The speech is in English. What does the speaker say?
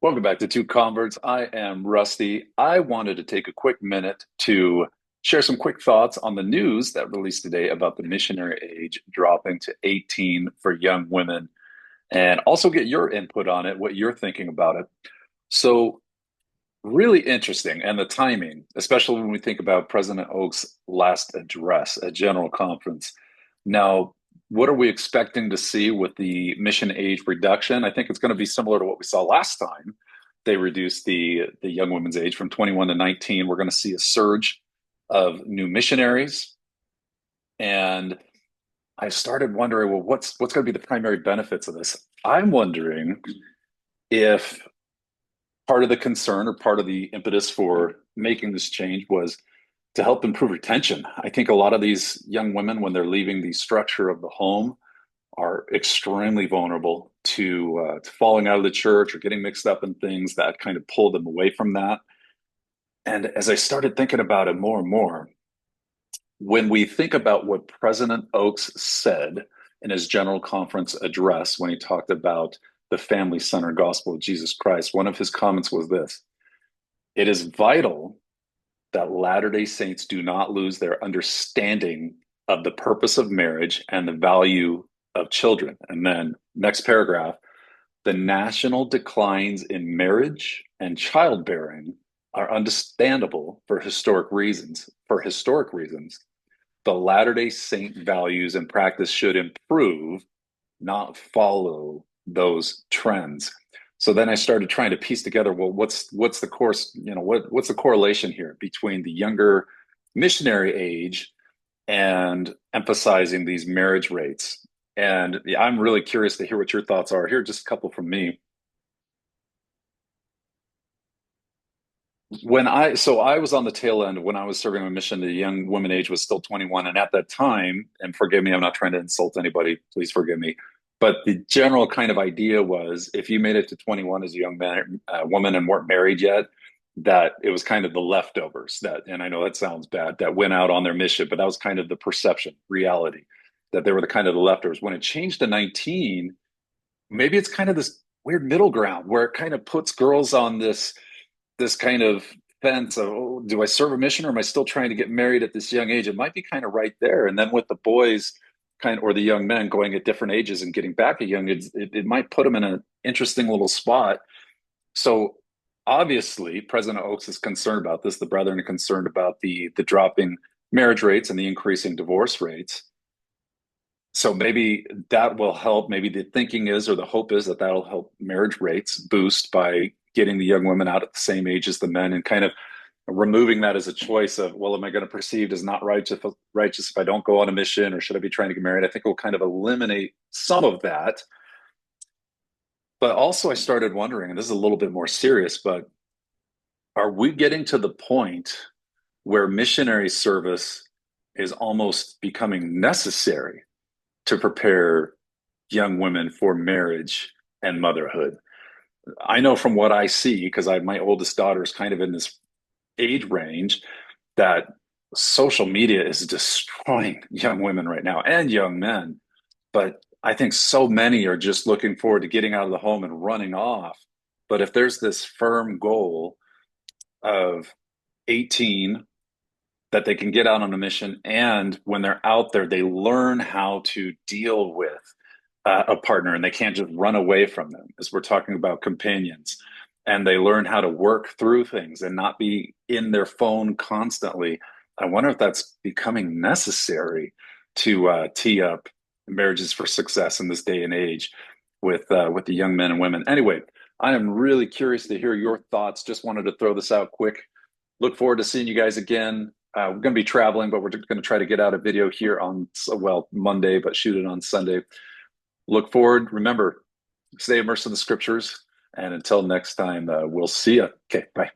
Welcome back to Two Converts. I am Rusty. I wanted to take a quick minute to share some quick thoughts on the news that released today about the missionary age dropping to 18 for young women, and also get your input on it, what you're thinking about it. So, really interesting, and the timing, especially when we think about President Oak's last address at General Conference. Now, what are we expecting to see with the mission age reduction? I think it's going to be similar to what we saw last time. They reduced the young women's age from 21 to 19. We're going to see a surge of new missionaries, and I started wondering, well, what's going to be the primary benefits of this? I'm wondering if part of the concern or part of the impetus for making this change was to help improve retention. I think a lot of these young women, when they're leaving the structure of the home, are extremely vulnerable to falling out of the church or getting mixed up in things that kind of pull them away from that. And as I started thinking about it more and more, when we think about what President Oakes said in his general conference address when he talked about the family centered gospel of Jesus Christ, one of his comments was this: it is vital that Latter-day Saints do not lose their understanding of the purpose of marriage and the value of children. And then next paragraph, the national declines in marriage and childbearing are understandable for historic reasons. For historic reasons, the Latter-day Saint values and practice should improve, not follow those trends. So then I started trying to piece together, well, what's the course, what's the correlation here between the younger missionary age and emphasizing these marriage rates? And I'm really curious to hear what your thoughts are. Here are just a couple from me. I was on the tail end when I was serving a mission. The young woman age was still 21, and at that time, and forgive me, I'm not trying to insult anybody, please forgive me, but the general kind of idea was if you made it to 21 as a young man, woman and weren't married yet, that it was kind of the leftovers that, and I know that sounds bad, that went out on their mission, but that was kind of the perception, reality, that they were the kind of the leftovers. When it changed to 19, maybe it's kind of this weird middle ground where it kind of puts girls on this kind of fence of, oh, do I serve a mission or am I still trying to get married at this young age? It might be kind of right there. And then with the boys or the young men going at different ages and getting back at young, it might put them in an interesting little spot. So obviously President Oakes is concerned about this. The brethren are concerned about the dropping marriage rates and the increasing divorce rates. So maybe that will help. Maybe the thinking is, or the hope is, that that'll help marriage rates boost by getting the young women out at the same age as the men and kind of removing that as a choice of, well, am I going to perceived as not righteous if I don't go on a mission, or should I be trying to get married? I think it will kind of eliminate some of that. But also I started wondering, and this is a little bit more serious, but are we getting to the point where missionary service is almost becoming necessary to prepare young women for marriage and motherhood? I know from what I see, because my oldest daughter is kind of in this age range, that social media is destroying young women right now and young men. But I think so many are just looking forward to getting out of the home and running off. But if there's this firm goal of 18 that they can get out on a mission, and when they're out there, they learn how to deal with a partner and they can't just run away from them, as we're talking about companions, and they learn how to work through things and not be in their phone constantly. I wonder if that's becoming necessary to tee up marriages for success in this day and age with the young men and women. Anyway, I am really curious to hear your thoughts. Just wanted to throw this out quick. Look forward to seeing you guys again. We're going to be traveling, but we're going to try to get out a video here on, well, Monday, but shoot it on Sunday. Look forward. Remember, stay immersed in the scriptures. And until next time, we'll see you. Okay, bye.